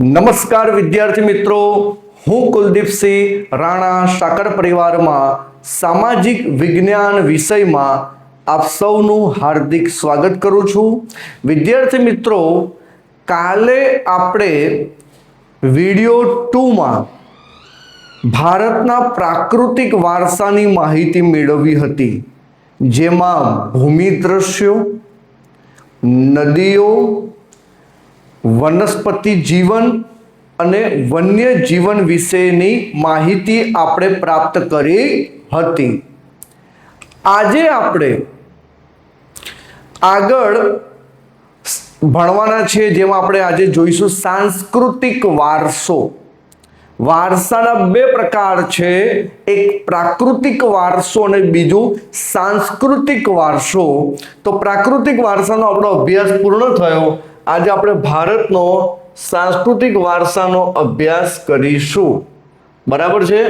નમસ્કાર વિદ્યાર્થી મિત્રો, હું કુલદીપસિંહ રાણા સાકર પરિવારમાં સામાજિક વિજ્ઞાન વિષયમાં આપ સૌનું હાર્દિક સ્વાગત કરું છું. વિદ્યાર્થી મિત્રો, કાલે આપણે વિડિયો 2માં ભારતના પ્રાકૃતિક વારસાની માહિતી મેળવી હતી, જેમાં ભૂમિ દ્રશ્યો, નદીઓ, વનસ્પતિ જીવન અને વન્ય જીવન વિશેની માહિતી આપણે પ્રાપ્ત કરી હતી. આજે આપણે આગળ ભણવાના છે, જેમાં આપણે આજે જોઈશું સાંસ્કૃતિક વારસો. વારસાના બે પ્રકાર છે, એક પ્રાકૃતિક વારસો અને બીજું સાંસ્કૃતિક વારસો. તો પ્રાકૃતિક વારસાનો આપણો અભ્યાસ પૂર્ણ થયો. આજે આપણે ભારતનો સાંસ્કૃતિક વારસાનો અભ્યાસ કરીશું. બરાબર છે?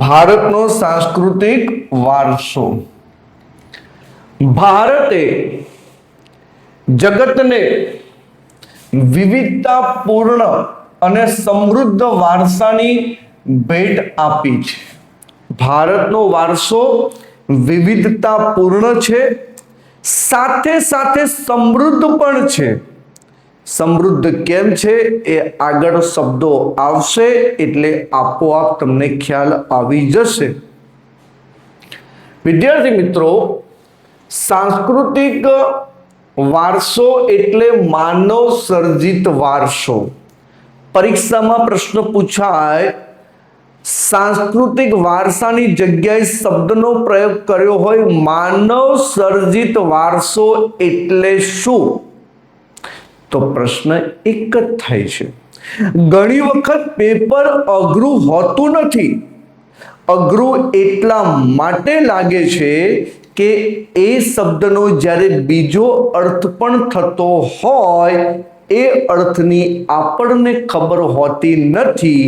ભારતનો સાંસ્કૃતિક વારસો. ભારતે જગતને વિવિધતાપૂર્ણ અને સમૃદ્ધ વારસાની ભેટ આપી છે. ભારતનો વારસો વિવિધતાપૂર્ણ છે, સાથે સાથે સમૃદ્ધ પણ છે. સમૃદ્ધ કેમ છે એ આગળ શબ્દો આવશે એટલે આપોઆપ તમને ખ્યાલ આવી જશે. વિદ્યાર્થી મિત્રો, સાંસ્કૃતિક વારસો એટલે માનવ સર્જિત વારસો. પરીક્ષામાં પ્રશ્ન પૂછાય, સાંસ્કૃતિક વારસાની જગ્યાએ શબ્દનો પ્રયોગ કર્યો હોય, માનવ સર્જિત વારસો એટલે શું? તો પ્રશ્ન એક જ થાય છે. ઘણી વખત પેપર અઘરું હોતું નથી. અઘરું એટલા માટે લાગે છે કે એ શબ્દનો જ્યારે બીજો અર્થ પણ થતો હોય, એ અર્થની આપણને ખબર હોતી નથી,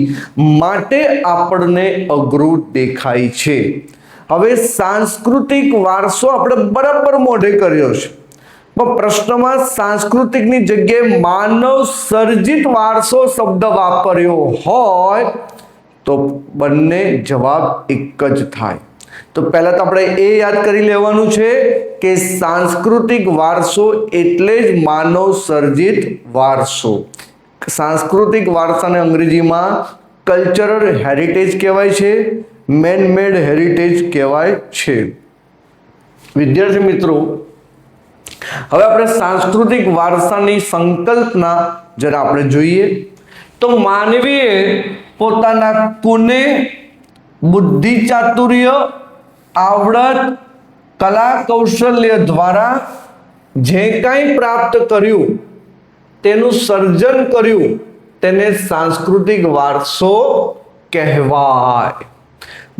માટે આપણને અઘરું દેખાય છે. હવે સાંસ્કૃતિક વારસો આપણે બરાબર મોઢે કર્યો છે, પણ પ્રશ્નમાં સાંસ્કૃતિકની જગ્યાએ માનવ સર્જિત વારસો શબ્દ વાપર્યો હોય તો બંને જવાબ એક જ થાય. તો પહેલા તો આપણે એ યાદ કરી લેવાનું છે કે સાંસ્કૃતિક વારસો એટલે જ માનવ સર્જિત વારસો. સાંસ્કૃતિક વારસાને અંગ્રેજીમાં કલ્ચરલ હેરિટેજ કહેવાય છે, મેન મેડ હેરિટેજ કહેવાય છે. વિદ્યાર્થી મિત્રો, હવે આપણે સાંસ્કૃતિક વારસાની સંકલ્પના જરા આપણે જોઈએ. તો માનવીએ પોતાના ગુણે, બુદ્ધિ ચાતુર્ય, આવડત, કલા કૌશલ્ય દ્વારા જે કંઈ પ્રાપ્ત કર્યું, તેનું સર્જન કર્યું, તેને સાંસ્કૃતિક વારસો કહેવાય.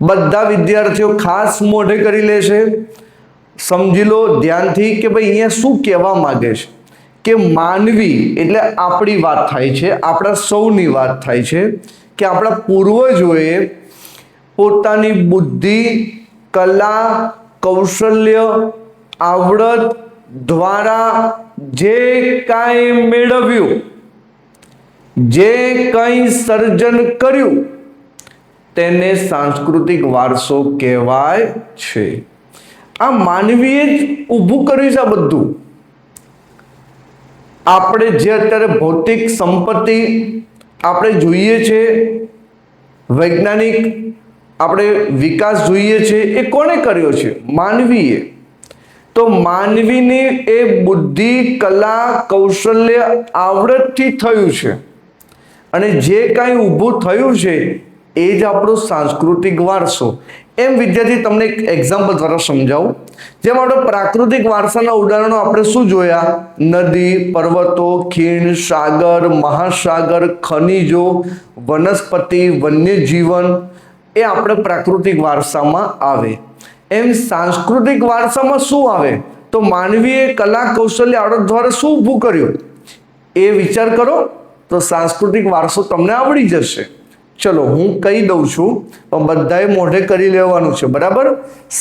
બધા વિદ્યાર્થીઓ ખાસ મોઢે કરી લેશે. સમજી લો ધ્યાનથી કે ભાઈ અહીંયા શું કહેવા માંગે છે કે માનવી એટલે આપણી વાત થાય છે, આપણા સૌની વાત થાય છે કે આપણા પૂર્વજોએ પોતાની બુદ્ધિ, કલા, કૌશલ્ય, આવડત દ્વારા જે કાંઈ મેળવ્યું, જે કંઈ સર્જન કર્યું, તેને સાંસ્કૃતિક વારસો કહેવાય છે. આ માનવીએ જ ઊભું કર્યું છે. આ બધું આપણે જે અત્યારે ભૌતિક સંપત્તિ આપણે જોઈએ છે, વૈજ્ઞાનિક આપણે વિકાસ જોઈએ છે, એ કોણે કર્યો છે? માનવીએ. તો માનવીની એ બુદ્ધિ, કલા, કૌશલ્ય, આવડતથી થયું છે, અને જે કાંઈ ઊભું થયું છે એ જ આપણો સાંસ્કૃતિક વારસો. એમ વિદ્યાર્થી તમને એક એક્ઝામ્પલ દ્વારા સમજાવું. જેમ આપણે પ્રાકૃતિક વારસાના ઉદાહરણો આપણે શું જોયા? નદી, પર્વતો, ખીણ, સાગર, મહાસાગર, ખનિજો, વનસ્પતિ, વન્યજીવન, એ આપણે પ્રાકૃતિક વારસામાં આવે. એમ સાંસ્કૃતિક વારસામાં શું આવે? તો માનવીએ કલા, કૌશલ્ય, આવડત દ્વારા શું ઊભું કર્યું એ વિચાર કરો તો સાંસ્કૃતિક વારસો તમને આવડી જશે. ચલો હું કહી દઉં છું પણ બધાએ મોઢે કરી લેવાનું છે, બરાબર.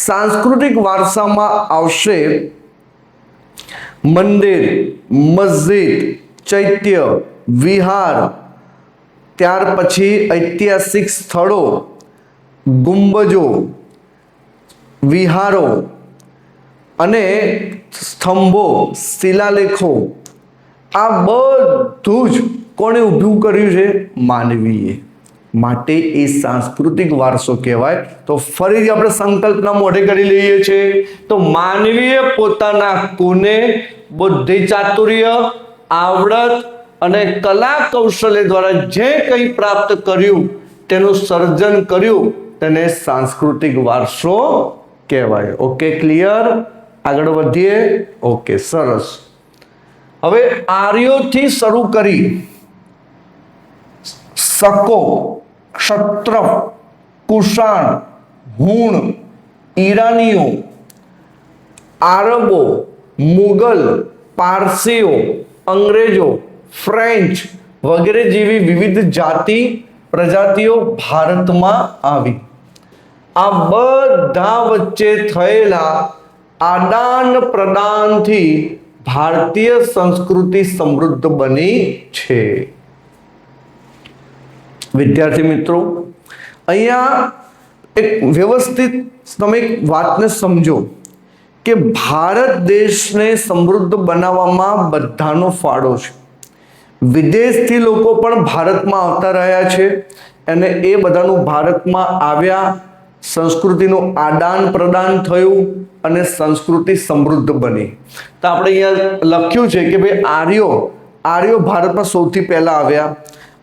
સાંસ્કૃતિક વારસામાં આવશે મંદિર, મસ્જિદ, ચૈત્ય, વિહાર, ત્યાર પછી ઐતિહાસિક સ્થળો, ગુંબજો, વિહારો અને સ્તંભો, શિલાલેખો, આ બધું જ કોણે ઊભું કર્યું છે? માનવીએ. માટે એ સાંસ્કૃતિક વારસો કહેવાય. તો ફરીથી આપણે સંકલ્પના મોઢે કરી લઈએ છીએ. તો માનવીએ પોતાના ગુણે, બુદ્ધિ, ચાતુર્ય, આવડત અને કલા કૌશલ્ય દ્વારા જે કંઈ પ્રાપ્ત કર્યું, તેનું સર્જન કર્યું, તેને સાંસ્કૃતિક વારસો કહેવાય. Okay, clear? આગળ વધીએ. ઓકે, સરસ. હવે આર્યોથી શરૂ કરી શકો, ક્ષત્રપ, કુષાણ, હુણ, ઈરાનીઓ, આરબો, મુગલ, પારસીઓ, અંગ્રેજો, ફ્રેન્ચ વગેરે જેવી વિવિધ જાતિ પ્રજાતિઓ ભારતમાં આવી. આ બધા વચ્ચે થયેલા આદાન પ્રદાનથી ભારતીય સંસ્કૃતિ સમૃદ્ધ બની છે. વિદ્યાર્થી મિત્રો, અહીંયા એક વ્યવસ્થિત તમે એક વાતને સમજો કે ભારત દેશને સમૃદ્ધ બનાવવામાં બધાનો ફાળો છે. વિદેશથી લોકો પણ ભારતમાં આવતા રહ્યા છે અને એ બધાનું ભારતમાં આવ્યા, સંસ્કૃતિનું આદાન પ્રદાન થયું અને સંસ્કૃતિ સમૃદ્ધ બની. તો આપણે અહીંયા લખ્યું છે કે ભાઈ આર્યો ભારતમાં સૌથી પહેલા આવ્યા.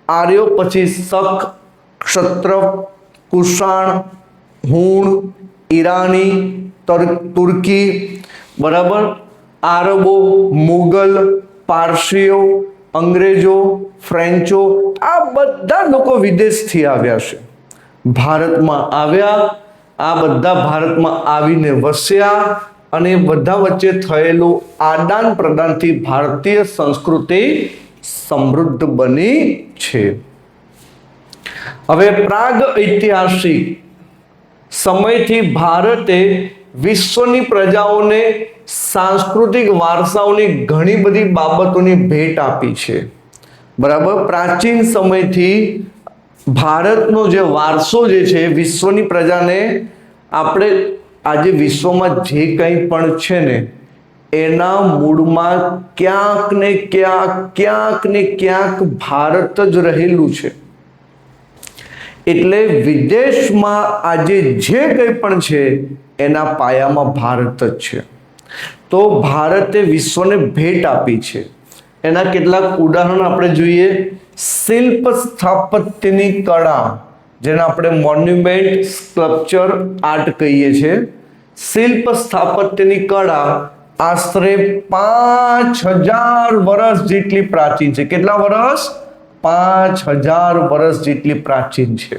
આર્યો પછી શક, ક્ષત્રપ, કુષાણ, હુણ, ઈરાની, તુર્કી, બરાબર, આરબો, મુગલ, પારસીઓ, અંગ્રેજો, ફ્રેન્ચો, આ બધા લોકો વિદેશથી આવ્યા છે, ભારતમાં આવ્યા. આ બધા ભારતમાં આવીને વસ્યા અને બધા વચ્ચે થયેલું આદાન પ્રદાનથી ભારતીય સંસ્કૃતિ સમૃદ્ધ બની છે. હવે પ્રાગ ઐતિહાસિક સમયથી ભારતે વિશ્વની પ્રજાઓને સાંસ્કૃતિક વારસાઓની ઘણી બધી બાબતોની ભેટ આપી છે, બરાબર. પ્રાચીન સમયથી ભારતનો જે વારસો જે છે વિશ્વની પ્રજાને, આપણે આજે વિશ્વમાં જે કંઈ પણ છે ને એના મૂળમાં ક્યાંક ને ક્યાંક ભારત જ રહેલું છે. એટલે વિદેશમાં આજે જે કંઈ પણ છે એના પાયામાં ભારત જ છે. તો ભારતે વિશ્વને ભેટ આપી છે. એના કેટલાક ઉદાહરણ આપણે જોઈએ. શિલ્પ સ્થાપત્યની કળા, જેને આપણે મોન્યુમેન્ટ, સ્કલ્પચર, આર્ટ કહીએ છીએ. શિલ્પ સ્થાપત્યની કળા આશરે 5000 વર્ષ જેટલી પ્રાચીન છે. કેટલા વર્ષ? 5000 વર્ષ જેટલી પ્રાચીન છે.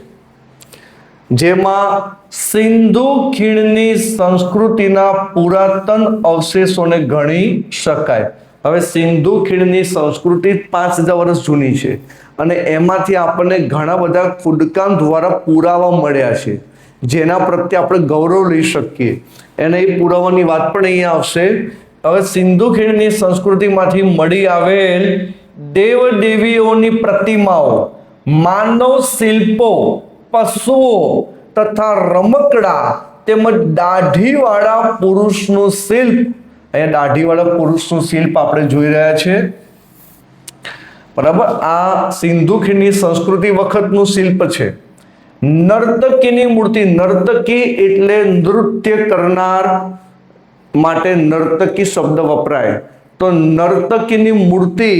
જેમાં સિંધુ ખીણની સંસ્કૃતિના પુરાતન અવશેષોને ગણી શકાય. હવે સિંધુ ખીણની સંસ્કૃતિ 5000 વર્ષ જૂની છે અને એમાંથી આપણને ઘણા બધા ખોદકામ દ્વારા પુરાવા મળ્યા છે, જેના પ્રત્યે આપણે ગૌરવ લઈ શકીએ. એને એ પુરાવાની વાત પણ અહીંયા આવશે. હવે સિંધુ ખીણની સંસ્કૃતિમાંથી મળી આવેલ દેવ દેવીઓની પ્રતિમાઓ, માનવ શિલ્પો, પશુઓ તથા રમકડા તેમજ દાઢીવાળા પુરુષનું શિલ્પ, અહીંયા દાઢીવાળા પુરુષનું શિલ્પ આપણે જોઈ રહ્યા છે, બરાબર. આ સિંધુ ખીણની સંસ્કૃતિ વખતનું શિલ્પ છે. નર્તકીની મૂર્તિ, નર્તકી એટલે નૃત્ય કરનાર માટે નર્તકી શબ્દ વપરાય. તો નર્તકીની મૂર્તિ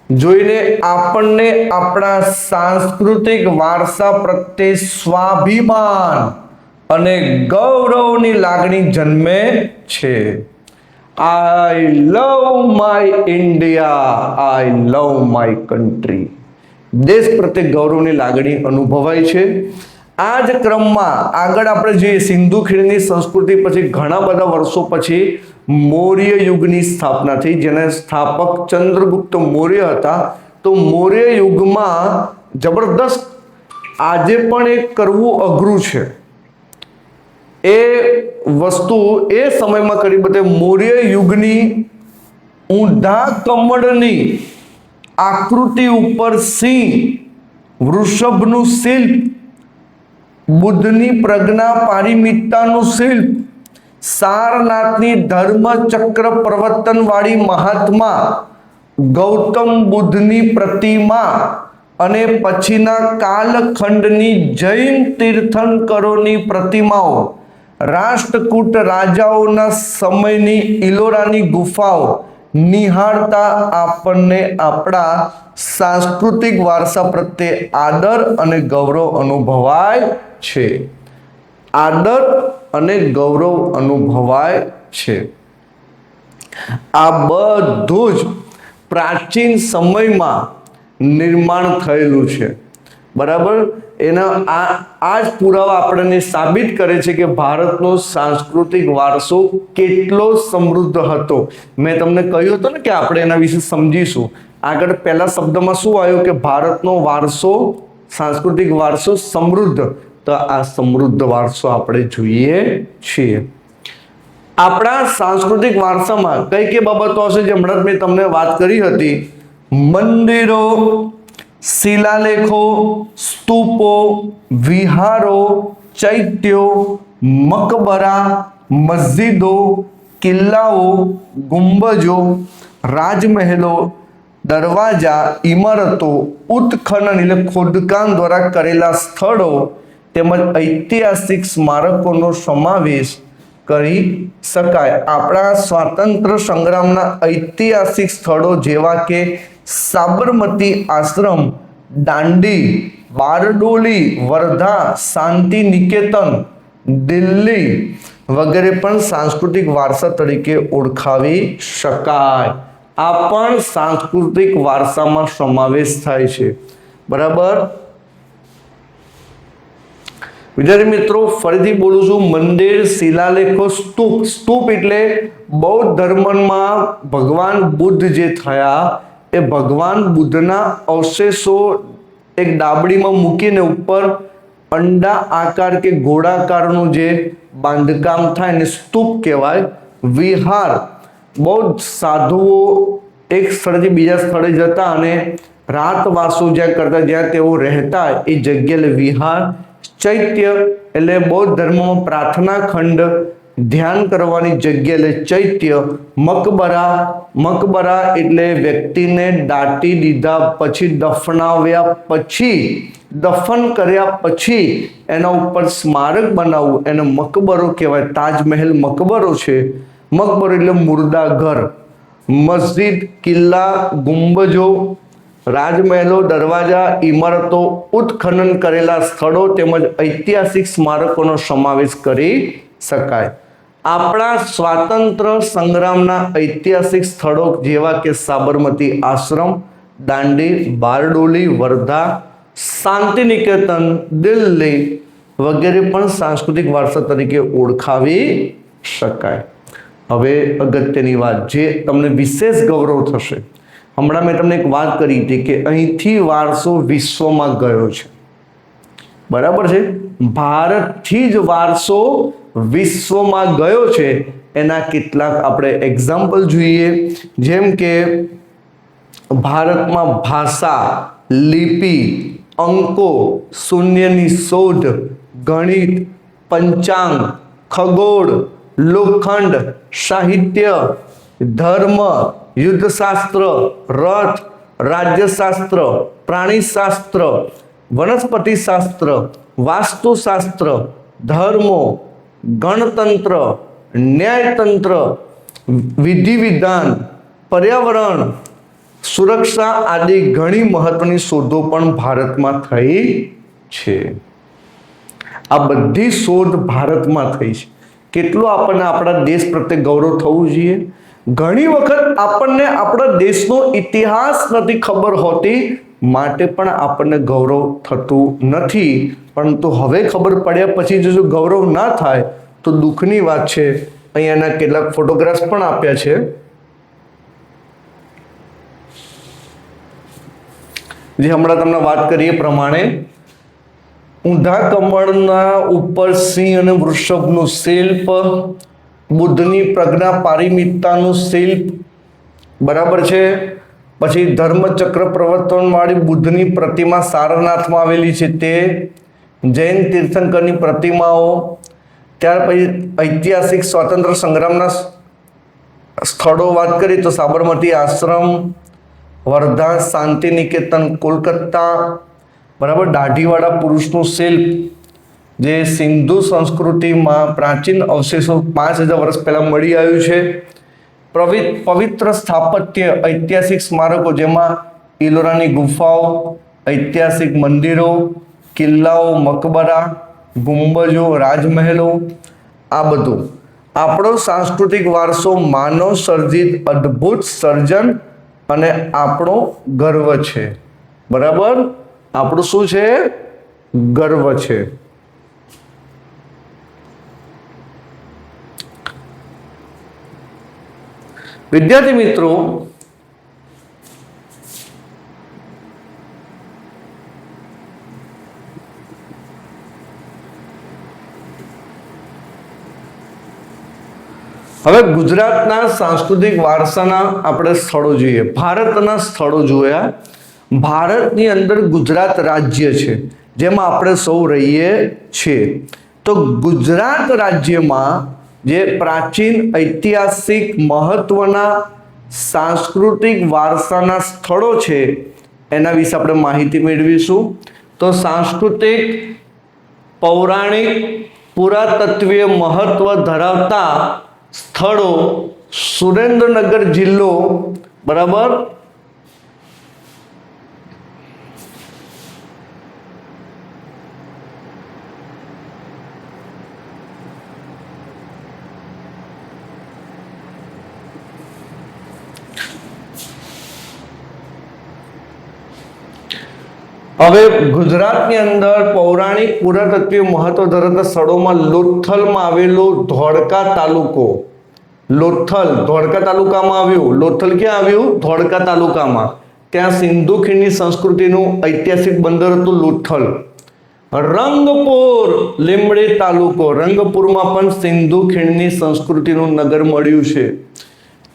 જોઈને આપણને આપણા સાંસ્કૃતિક વારસા પ્રત્યે સ્વાભિમાન અને ગૌરવની લાગણી જન્મે છે. I love my India, I love my country. દેશ પ્રત્યે ગૌરવની લાગણી અનુભવાય છે. આ જ ક્રમમાં આગળ આપણે જોઈએ, સિંધુ ખીણની સંસ્કૃતિ પછી ઘણા બધા વર્ષો પછી મૌર્ય યુગની સ્થાપના થઈ, જેના સ્થાપક ચંદ્રગુપ્ત મૌર્ય હતા. તો મૌર્ય યુગમાં જબરદસ્ત આજે પણ એ કરવું અઘરું છે. એ વસ્તુ એ સમયમાં કરી બધે મૌર્ય યુગની ઊંધા કમળની આકૃતિ ઉપર સિંહ, વૃષભનું શિલ્પ, બુદ્ધની પ્રજ્ઞા પારિમિતતાનું શિલ્પ, સારનાથની ધર્મ ચક્ર પ્રવર્તન વાળી મહાત્મા ગૌતમ બુદ્ધની પ્રતિમા અને પછીના કાલખંડની જૈન તીર્થંકરોની પ્રતિમાઓ, રાષ્ટ્રકૂટ રાજાઓના સમયની ઇલોરાની ગુફાઓ નિહાળતા આપણને આપણા સાંસ્કૃતિક વારસા પ્રત્યે આદર અને ગૌરવ અનુભવાય છે. આદર અને ગૌરવ અનુભવાય છે. આ બધું જ પ્રાચીન સમયમાં નિર્માણ થયેલું છે. બરાબર. એના આ જ પુરાવા આપણને સાબિત કરે છે કે ભારતનો સાંસ્કૃતિક વારસો કેટલો સમૃદ્ધ હતો. મેં તમને કહ્યું હતું ને કે આપણે એના વિશે સમજીશું. આગળ પહેલા શબ્દમાં શું આવ્યું કે ભારતનો વારસો, સાંસ્કૃતિક વારસો સમૃદ્ધ. તો આ સમૃદ્ધ વારસો આપણે જોઈએ છીએ. આપણા સાંસ્કૃતિક વારસામાં કઈ કઈ બાબતો હશે જે હમણાં મેં તમને વાત કરી હતી. મંદિરો, શિલાલેખો, સ્તૂપો, વિહારો, ચૈત્યો, મકબરા, મસ્જિદો, કિલ્લાઓ, ગુંબજો, રાજમહેલો, દરવાજા, ઇમારતો, ઉત્ખનન એટલે ખોદકામ દ્વારા કરેલા સ્થળો તેમજ ઐતિહાસિક સ્મારકોનો સમાવેશ કરી શકાય. આપણા સ્વાતંત્ર્ય સંગ્રામના ઐતિહાસિક સ્થળો જેવા કે સાબરમતી આશ્રમ, દાંડી, બારડોલી, વર્ધા, શાંતિ નિકેતન, દિલ્હી વગેરે પણ સાંસ્કૃતિક વારસા તરીકે ઓળખાવી શકાય. આ પણ સાંસ્કૃતિક વારસામાં સમાવેશ થાય છે. બરાબર. વિદ્યાર્થી મિત્રો, ફરીથી બોલું છું. મંદિર, શિલાલેખો, સ્તૂપ. સ્તૂપ એટલે બૌદ્ધ ધર્મમાં ભગવાન બુદ્ધ જે થયા એ ભગવાન બુદ્ધના અવશેષો એક ડાબડીમાં મૂકીને ઉપર અંડા આકાર કે ગોળાકારનું જે બાંધકામ થાય ને સ્તૂપ કહેવાય. વિહાર, બૌદ્ધ સાધુઓ એક સ્થળેથી બીજા સ્થળે જતા અને રાતવાસો જ્યાં કરતા, જ્યાં તેઓ રહેતા એ જગ્યાએ વિહાર. ચૈત્ય એટલે બૌદ્ધ ધર્મમાં પ્રાર્થના ખંડ, ધ્યાન કરવાની જગ્યા એટલે ચૈત્ય. મકબરા, મકબરા એટલે વ્યક્તિને દાટી દીધા પછી, દફનાવ્યા પછી, દફન કર્યા પછી એના ઉપર સ્મારક બનાવવું એને મકબરો કહેવાય. તાજમહેલ મકબરો છે. મકબરો એટલે મુર્દા ઘર. મસ્જિદ, કિલ્લા, ગુંબજો, રાજમહેલો, દરવાજા, ઇમારતો, ઉત્ખનન કરેલા સ્થળો તેમજ ઐતિહાસિક સ્મારકોનો સમાવેશ કરી શકાય. આપણા સ્વાતંત્ર્ય સંગ્રામના ઐતિહાસિક સ્થળો જેવા કે સાબરમતી આશ્રમ, દાંડી, બારડોલી, વર્ધા, શાંતિ નિકેતન, દિલ્હી વગેરે પણ સાંસ્કૃતિક વારસા તરીકે ઓળખાવી શકાય. હવે અગત્યની વાત જે તમને વિશેષ ગૌરવ થશે. હમણાં મેં તમને એક વાત કરી હતી કે અહીંથી વારસો વિશ્વમાં ગયો છે. બરાબર છે. ભારતથી જ વારસો વિશ્વમાં ગયો છે. એના કેટલાક આપણે એક્ઝામ્પલ જોઈએ. જેમ કે ભારતમાં ભાષા, લિપિ, અંકો, શૂન્યની શોધ, ગણિત, પંચાંગ, ખગોળ, લોખંડ, સાહિત્ય, ધર્મ, યુદ્ધશાસ્ત્ર, રથ, રાજ્યશાસ્ત્ર, પ્રાણીશાસ્ત્ર, વનસ્પતિશાસ્ત્ર, વાસ્તુશાસ્ત્ર, ધર્મો, ગણતંત્ર, ન્યાયતંત્ર, વિધિ વિધાન, પર્યાવરણ, સુરક્ષા આદિ ઘણી મહત્વની શોધો પણ ભારતમાં થઈ છે. આ બધી શોધ ભારતમાં થઈ છે. કેટલું આપણને આપણા દેશ પ્રત્યે ગૌરવ થવું જોઈએ. ઘણી વખત આપણને આપણા દેશનો ઇતિહાસ નથી ખબર હોતી માટે પણ આપણને ગૌરવ થતું નથી. પરંતુ હવે ખબર પડ્યા પછી જો ગૌરવ ના થાય તો દુઃખની વાત છે. અહીંયાના કેટલાક ફોટોગ્રાફ્સ પણ આપ્યા છે. જે હમણાં તમને વાત કરી એ પ્રમાણે ઊંધા કમળના ઉપર સિંહ અને વૃષભનું શિલ્પ, બુદ્ધની પ્રજ્ઞા પારિમિતતાનું શિલ્પ, બરાબર છે. પછી ધર્મચક્ર પ્રવર્તન વાળી બુદ્ધની પ્રતિમા સારનાથમાં આવેલી છે તે, જૈન તીર્થંકરની પ્રતિમાઓ. ત્યાર પછી ઐતિહાસિક સ્વાતંત્ર્ય સંગ્રામના સ્થળો વાત કરીએ તો સાબરમતી આશ્રમ, વર્ધા શાંતિ નિકેતન કોલકાતા, બરાબર. દાઢીવાળા પુરુષનું શિલ્પ જે સિંધુ સંસ્કૃતિમાં પ્રાચીન અવશેષો 5000 વર્ષ પહેલા મળી આવ્યું છે. પવિત્ર સ્થાપત્ય ઐતિહાસિક સ્મારકો જેમાં ઇલોરાની ગુફાઓ, ઐતિહાસિક મંદિરો, કિલ્લાઓ, મકબરા, ગુંબજો, રાજમહેલો, આ બધું આપણો સાંસ્કૃતિક વારસો માનવ સર્જિત અદ્ભુત સર્જન અને આપણો ગર્વ છે. બરાબર, આપણું શું છે? ગર્વ છે. વિદ્યાર્થી મિત્રો, હવે ગુજરાતના સાંસ્કૃતિક વારસાના આપણે સ્થળો જોઈએ. ભારતના સ્થળો જોયા. ભારતની અંદર ગુજરાત રાજ્ય છે જેમાં આપણે સૌ રહીએ છીએ. તો ગુજરાત રાજ્યમાં જે પ્રાચીન ઐતિહાસિક મહત્વના સાંસ્કૃતિક વારસાના સ્થળો છે એના વિશે આપણે માહિતી મેળવીશું. તો સાંસ્કૃતિક, પૌરાણિક, પુરાતત્વીય મહત્વ ધરાવતા સ્થળો સુરેન્દ્રનગર જિલ્લો, બરાબર. હવે ગુજરાતની અંદર પૌરાણિક પુરાતત્વીય મહત્વ ધરાવતા સ્થળોમાં લોથલમાં આવેલો ધોળકા તાલુકો, લોથલ ધોળકા તાલુકામાં આવ્યું. લોથલ ક્યાં આવ્યું? ધોળકા તાલુકામાં. ત્યાં સિંધુ ખીણની સંસ્કૃતિનું ઐતિહાસિક બંદર હતું લોથલ. રંગપુર લીંબડી તાલુકો, રંગપુરમાં પણ સિંધુ ખીણની સંસ્કૃતિનું નગર મળ્યું છે.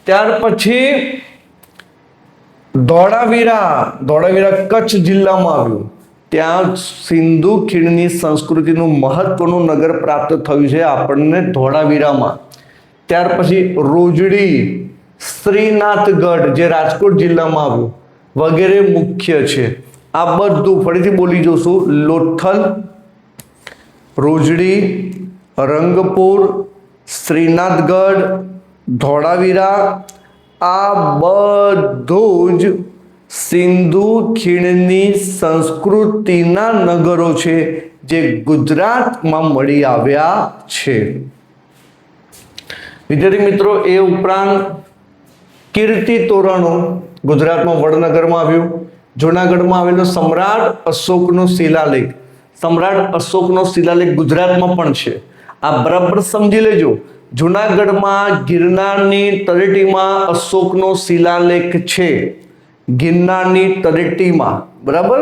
ત્યાર પછી ધોળાવીરા કચ્છ જિલ્લામાં આવ્યું. ત્યાં સિંધુ ખીણની સંસ્કૃતિનું મહત્વનું નગર પ્રાપ્ત થયું છે આપણને ધોળાવીરામાં. ત્યાર પછી રોજડી, શ્રીનાથગઢ જે રાજકોટ જિલ્લામાં આવ્યું વગેરે મુખ્ય છે. આ બધું ફરીથી બોલી જોશું. લોથલ, રોજડી, રંગપુર, શ્રીનાથગઢ, ધોળાવીરા, આ બધું જ સિંધુ ખીણની સંસ્કૃતિના નગરો છે જે ગુજરાતમાં મળી આવ્યા છે. વિદ્યાર્થી મિત્રો, એ ઉપરાંત કીર્તિ તોરણો ગુજરાતમાં વડનગરમાં આવ્યું. જૂનાગઢમાં આવેલો સમ્રાટ અશોકનો શિલાલેખ, સમ્રાટ અશોકનો શિલાલેખ ગુજરાતમાં પણ છે. આ બરાબર સમજી લેજો. જૂનાગઢમાં ગિરનારની તળેટીમાં અશોકનો શિલાલેખ છે. ગિરનારની તળેટીમાં, બરાબર.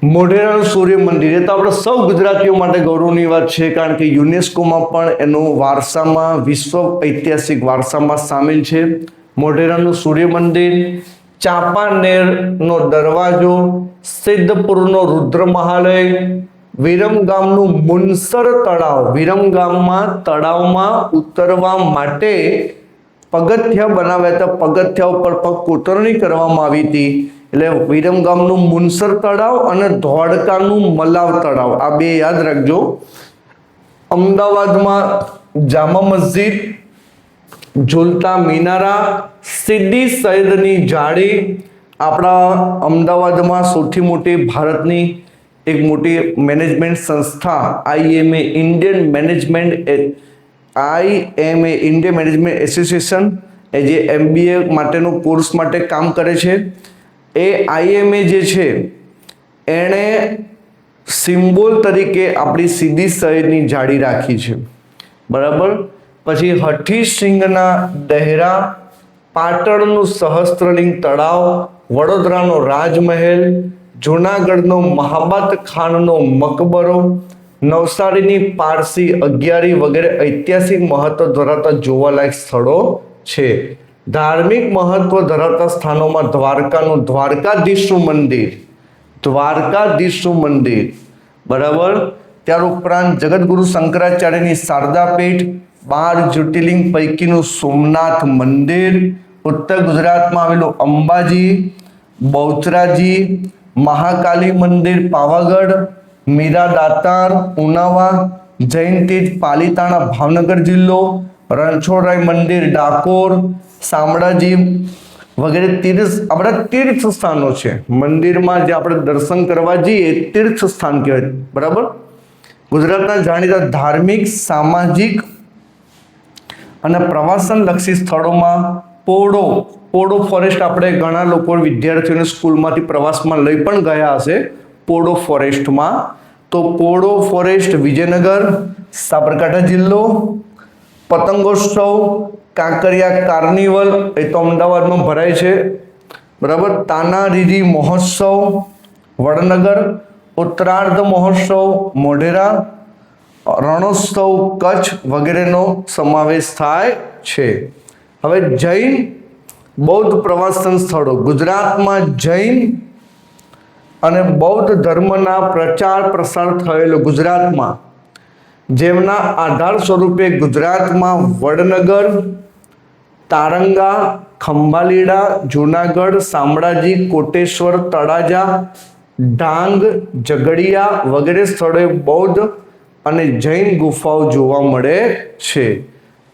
મોઢેરાનું સૂર્ય મંદિર, એ તો આપણે સૌ ગુજરાતીઓ માટે ગૌરવની વાત છે, કારણ કે યુનેસ્કોમાં પણ એનું વારસામાં, વિશ્વ ઐતિહાસિક વારસામાં સામેલ છે. મોઢેરાનું સૂર્ય મંદિર, ચાંપાનેરનો દરવાજો, સિદ્ધપુરનો રુદ્ર મહાલય, વિરમગામનું મુનસર તળાવ. વિરમગામમાં તળાવમાં ઉતરવા માટે પગથિયા બનાવ્યા હતા, પગથિયા ઉપર પગ કોતરણી કરવામાં આવી હતી. એટલે વિરમગામનું મુનસર તળાવ અને ધોળકાનું મલાવ તળાવ, આ બે યાદ રાખજો. અમદાવાદમાં જામા મસ્જિદ, ઝૂલતા મિનારા, સીદી સૈયદની જાળી. આપણા અમદાવાદમાં સૌથી મોટી ભારતની એક મોટી મેનેજમેન્ટ સંસ્થા IMA, ઇન્ડિયન મેનેજમેન્ટ એસોસિએશન, એ જે MBA માટેનો કોર્સ માટે કામ કરે છે. એ IMA જે છે એણે સિમ્બોલ તરીકે આપણી સીદી સૈયદની જાળી રાખી છે, બરાબર. પછી હઠીસિંગના દહેરા, પાટણનું સહસ્ત્રલિંગ તળાવ, વડોદરાનો રાજમહેલ, જૂનાગઢનો મહાબત ખાનનો મકબરો, નવસારીની પારસી અગિયારી વગેરે ઐતિહાસિક મહત્વ ધરાવતા જોવાલાયક સ્થળો છે. ધાર્મિક મહત્વ ધરાવતા સ્થાનોમાં દ્વારકાનું દ્વારકાધીશનું મંદિર, દ્વારકાધીશનું મંદિર, બરાબર. ત્યાર ઉપરાંત જગતગુરુ શંકરાચાર્યની શારદા પીઠ, 12 જ્યોતિર્લિંગ પૈકીનું સોમનાથ મંદિર, ઉત્તર ગુજરાતમાં આવેલું અંબાજી, બહુચરાજી, મહાકાલી મંદિર પાવાગઢ, મીરા દાતાર ઉનાવા, જૈન તીર્થ પાલીતાણા ભાવનગર જિલ્લો, રણછોડરાય મંદિર ડાકોર, શામળાજી વગેરે આપણા તીર્થ સ્થાનો છે. મંદિરમાં જે આપણે દર્શન કરવા જઈએ તીર્થ સ્થાન કહેવાય, બરાબર. ગુજરાતના જાણીતા ધાર્મિક, સામાજિક અને પ્રવાસન લક્ષી સ્થળોમાં પોડો ફોરેસ્ટ, આપણે ઘણા લોકો વિદ્યાર્થીઓને સ્કૂલમાંથી પ્રવાસમાં લઈ પણ ગયા હશે પોડો ફોરેસ્ટમાં. તો પોડો ફોરેસ્ટ વિજયનગર, સાબરકાંઠા જિલ્લો. પતંગોત્સવ, કાંકરિયા કાર્નિવલ એ તો અમદાવાદમાં ભરાય છે, બરાબર. તાનારીરી મહોત્સવ વડનગર, ઉત્તરાર્ધ મહોત્સવ મોઢેરા, રણોત્સવ કચ્છ વગેરેનો સમાવેશ થાય છે. હવે જૈન બૌદ્ધ પ્રવાસન સ્થળો. ગુજરાતમાં જૈન અને બૌદ્ધ ધર્મના પ્રચાર પ્રસાર થયેલો ગુજરાતમાં, જેમના આધાર સ્વરૂપે ગુજરાતમાં વડનગર, તારંગા, ખંભાલીડા, જૂનાગઢ, શામળાજી, કોટેશ્વર, તળાજા, ડાંગ, ઝઘડિયા વગેરે સ્થળોએ બૌદ્ધ અને જૈન ગુફાઓ જોવા મળે છે.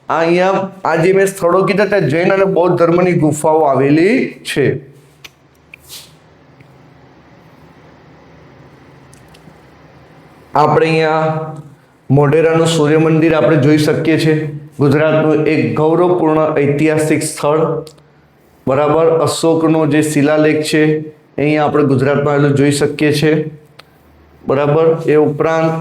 અહીંયા આ જે મેં સ્થળો કીધા ત્યાં જૈન અને બૌદ્ધ ધર્મની ગુફાઓ આવેલી છે. આપણે અહીંયા મોઢેરાનું સૂર્ય મંદિર આપણે જોઈ શકીએ છીએ. ગુજરાતનું એક ગૌરવપૂર્ણ ઐતિહાસિક સ્થળ, બરાબર. અશોકનો જે શિલાલેખ છે અહીંયા આપણે ગુજરાતમાં આવેલું જોઈ શકીએ છીએ, બરાબર. એ ઉપરાંત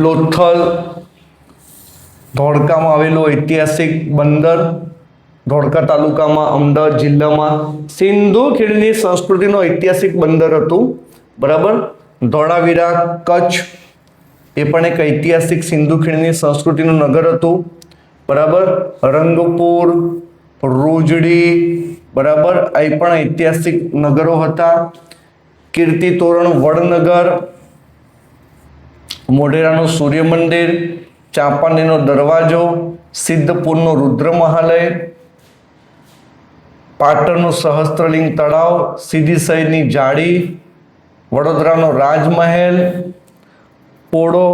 લોથલ, ધોળકામાં આવેલું ઐતિહાસિક બંદર, ધોળકા તાલુકામાં, અમદાવાદ જિલ્લામાં સિંધુ ખીણની સંસ્કૃતિનો ઐતિહાસિક બંદર હતું, બરાબર. ધોળાવીરા કચ્છ એ પણ એક ઐતિહાસિક સિંધુ ખીણની સંસ્કૃતિનું નગર હતું, બરાબર. રંગપુર, રૂજડી, બરાબર, એ પણ ઐતિહાસિક નગરો હતા. કીર્તિ તોરણ વડનગર, મોઢેરાનું સૂર્ય મંદિર, ચાંપાનેરનો દરવાજો, સિદ્ધપુરનો રુદ્ર મહાલય, પાટણનું સહસ્ત્રલિંગ તળાવ, સીધી સૈયદની જાળી, વડોદરાનો રાજમહેલ, પોડો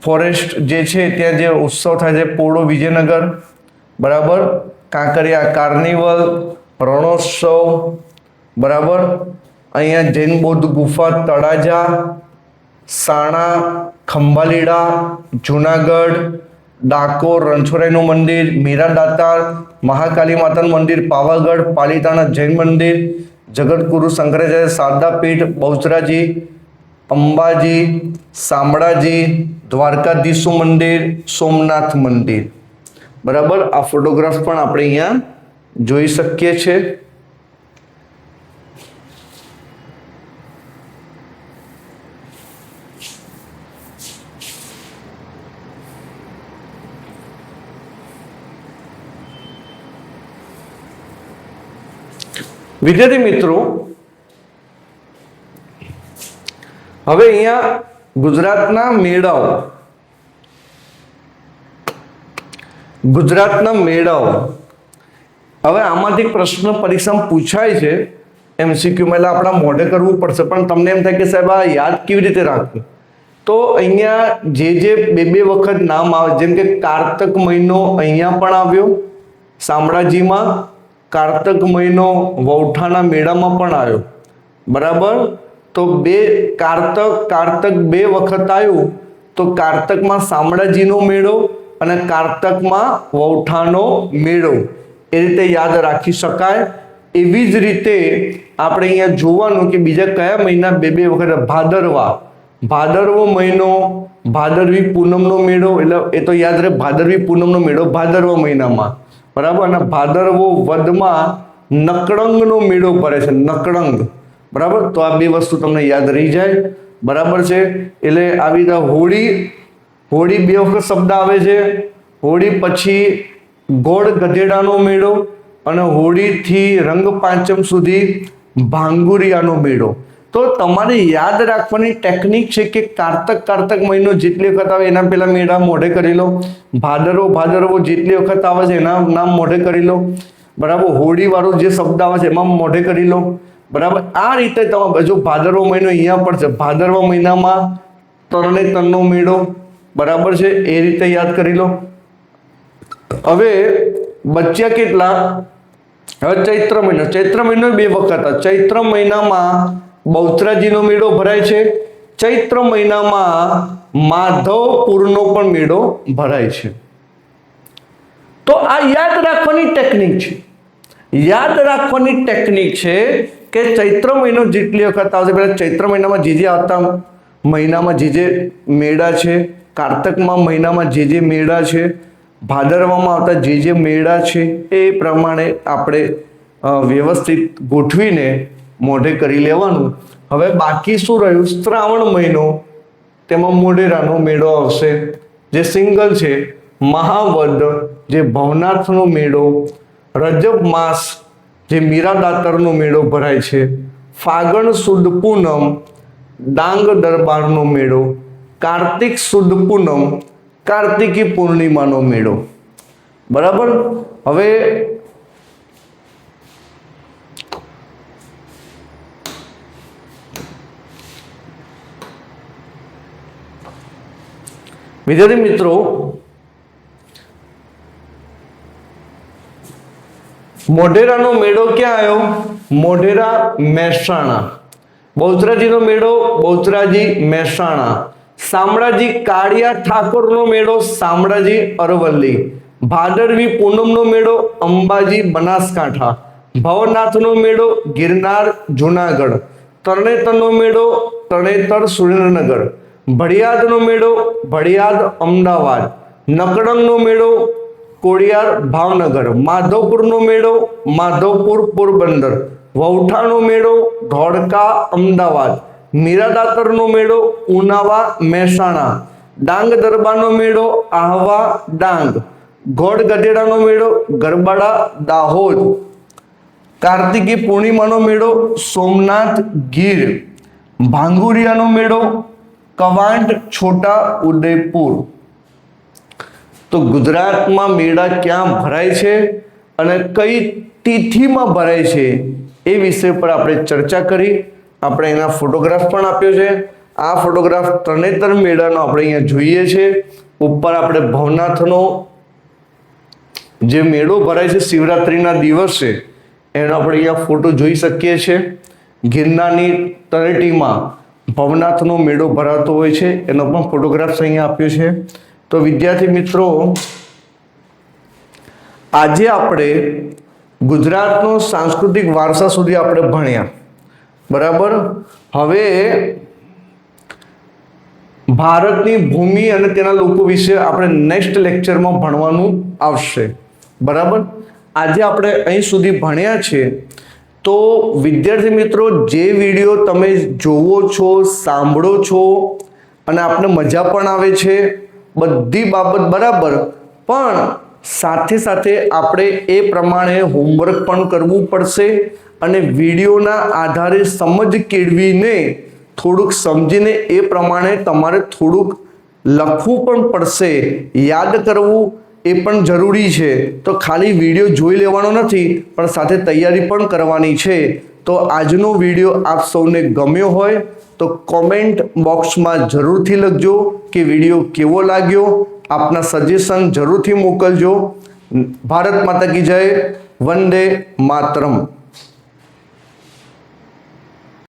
ફોરેસ્ટ જે છે ત્યાં જે ઉત્સવ થાય છે પોડો વિજયનગર, બરાબર. કાંકરિયા કાર્નિવલ, રણોત્સવ, બરાબર. અહીંયા જૈન બૌદ્ધ ગુફા તળાજા, સાણા, ખંભાલીડા, જૂનાગઢ, ડાકોર, રણછોડરાયનું મંદિર, મીરા દાતાર, મહાકાલી માતાનું મંદિર પાવાગઢ, પાલીતાણા જૈન મંદિર, જગતગુરુ શંકરાચાર્ય શારદા પીઠ, બહુચરાજી, અંબાજી, શામળાજી, દ્વારકાધીશનું મંદિર, સોમનાથ મંદિર, બરાબર. આ ફોટોગ્રાફ પણ આપણે અહીંયા જોઈ શકીએ છીએ. વિદ્યાર્થી મિત્રો, હવે અહીંયા ગુજરાતના મેળાઓ, હવે આમાંથી પ્રશ્ન પરીક્ષામાં પૂછાય છે MCQ માં, આપણા મોઢે કરવું પડશે, પણ તમને એમ થાય કે સાહેબ આ યાદ કેવી રીતે રાખવું, તો અહીંયા જે બે વખત નામ આવે, જેમ કે કારતક મહિનો અહીંયા પણ આવ્યો શામળાજીમાં, કારતક મહિનો વૌઠાના મેળામાં પણ આવ્યો, બરાબર. તો કારતક બે વખત આવ્યું, તો કારતકમાં શામળાજીનો મેળો અને કારતકમાં વૌઠાનો મેળો, એ રીતે યાદ રાખી શકાય. એવી જ રીતે આપણે અહીંયા જોવાનું કે બીજા કયા મહિના બે વખત ભાદરવો મહિનો, ભાદરવી પૂનમનો મેળો, એટલે એ તો યાદ રહે, ભાદરવી પૂનમનો મેળો ભાદરવા મહિનામાં, બરાબર. અને ભાદરવો વધમાં નકળંગનો મેળો ભરે છે, નકળંગ, બરાબર. તો આ બે વસ્તુ તમને યાદ રહી જાય, બરાબર છે. એટલે આવી રીતે હોળી બે વખત શબ્દ આવે છે. હોળી પછી ગોળ ગધેડાનો મેળો અને હોળીથી રંગ પાંચમ સુધી ભાંગુરિયાનો મેળો. તો તમારે યાદ રાખવાની ટેકનિક છે કે કારતક મહિનો જેટલી વખત આવે એના પહેલા મેળા મોઢે કરી લો, ભાદરવો જેટલી વખત આવે છે એના નામ મોઢે કરી લો, બરાબર. હોળી વાળો જે શબ્દ આવે છે એમાં મોઢે કરી લો, બરાબર. આ રીતે તમે જો ભાદરવો મહિનો અહીંયા પણ છે, ભાદરવા મહિનામાં તરણેતરનો મેળો, બરાબર છે, એ રીતે યાદ કરી લો. હવે બચ્યા કેટલા? હવે ચૈત્ર મહિનો બે વખત. ચૈત્ર મહિનામાં બહુચરાજીનો મેળો ભરાય છે. ચૈત્ર મહિનામાં માધવપુરનો પણ મેળો ભરાય છે. તો આ યાદ રાખવાની ટેકનિક છે કે ચૈત્ર મહિનો જેટલી વખત આવશે, પહેલા ચૈત્ર મહિનામાં જે આવતા મહિનામાં જે મેળા છે, કારતકમાં મહિનામાં જે મેળા છે, ભાદરવામાં આવતા જે મેળા છે એ પ્રમાણે આપણે વ્યવસ્થિત ગોઠવીને મોઢે કરી લેવાનું. હવે બાકી શું રહ્યું? શ્રાવણ મહિનો, તેમાં મોઢેરાનો મેળો આવશે જે સિંગલ છે, મહાવદ જે ભવનાથનો મેળો, રજબ માસ જે મીરાદાતરનો મેળો ભરાય છે, ફાગણ સુદ પૂનમ ડાંગ દરબારનો મેળો, કાર્તિક સુદ પૂનમ કાર્તિકી પૂર્ણિમાનો મેળો, બરાબર. હવે વિદ્યાર્થી મિત્રો, મોઢેરાનો મેળો ક્યાં આવ્યો? મોઢેરા મહેસાણા. બહુચરાજીનો મેળો બહુચરાજી મહેસાણા. શામળાજી કાળિયા ઠાકોરનો મેળો શામળાજી અરવલ્લી. ભાદરવી પૂનમનો મેળો અંબાજી બનાસકાંઠા. ભવનાથનો મેળો ગિરનાર જુનાગઢ. તરણેતરનો મેળો તરણેતર સુરેન્દ્રનગર. ભડિયાદનો મેળો ભડિયાદ અમદાવાદ. નકળંગનો મેળો કોડિયાર ભાવનગર. માધવપુરનો મેળો માધવપુર પોરબંદર. વૌઠાનો મેળો ધોળકા અમદાવાદ. મીરાદાતરનો મેળો ઉનાવા મહેસાણા. ડાંગ દરબારનો મેળો આહવા ડાંગ. ગોળ ગધેડાનો મેળો ગરબાડા દાહોદ. કાર્તિકી પૂર્ણિમાનો મેળો સોમનાથ ગીર. ભાંગુરિયાનો મેળો કવાંટ છોટા ઉદેપુર. તો ગુજરાતમાં મેળા ક્યાં ભરાય છે અને કઈ તિથિમાં ભરાય છે એ વિષય પર આપણે ચર્ચા કરી. આપણે એના ફોટોગ્રાફ પણ આપ્યો છે. આ ફોટોગ્રાફ તરણેતર મેળાનો આપણે અહીંયા જોઈએ છે. ઉપર આપણે ભવનાથનો જે મેળો ભરાય છે શિવરાત્રિના દિવસે એનો આપણે અહીંયા ફોટો જોઈ શકીએ છીએ. ગિરનારની તળેટીમાં ભવનાથનો મેળો ભરાતો હોય છે, એનો પણ ફોટોગ્રાફ્સ અહીંયા આપ્યો છે. તો વિદ્યાર્થી મિત્રો, આજે આપણે ગુજરાતનો સાંસ્કૃતિક વારસા સુધી આપણે ભણ્યા, બરાબર. હવે ભારતની ભૂમિ અને તેના લોકો વિશે આપણે નેક્સ્ટ લેક્ચરમાં ભણવાનું આવશે, બરાબર. આજે આપણે અહીં સુધી ભણ્યા છે. તો વિદ્યાર્થી મિત્રો, જે વિડીયો તમે જોવો છો, સાંભળો છો અને આપને મજા પણ આવે છે, બધી બાબત બરાબર, પણ સાથે સાથે આપણે એ પ્રમાણે હોમવર્ક પણ કરવું પડશે અને વિડીયોના આધારે સમજ કેળવીને થોડુંક સમજીને એ પ્રમાણે તમારે થોડુંક લખવું પણ પડશે, યાદ કરવું એ પણ જરૂરી છે. તો ખાલી વિડીયો જોઈ લેવાનો નથી, પણ સાથે તૈયારી પણ કરવાની છે. તો આજનો વિડીયો આપ સૌને ગમ્યો હોય તો કોમેન્ટ બોક્સમાં જરૂરથી લખજો કે વિડીયો કેવો લાગ્યો. આપના સજેશન જરૂરથી મોકલજો. ભારત માતા કી જય. વંદે માતરમ.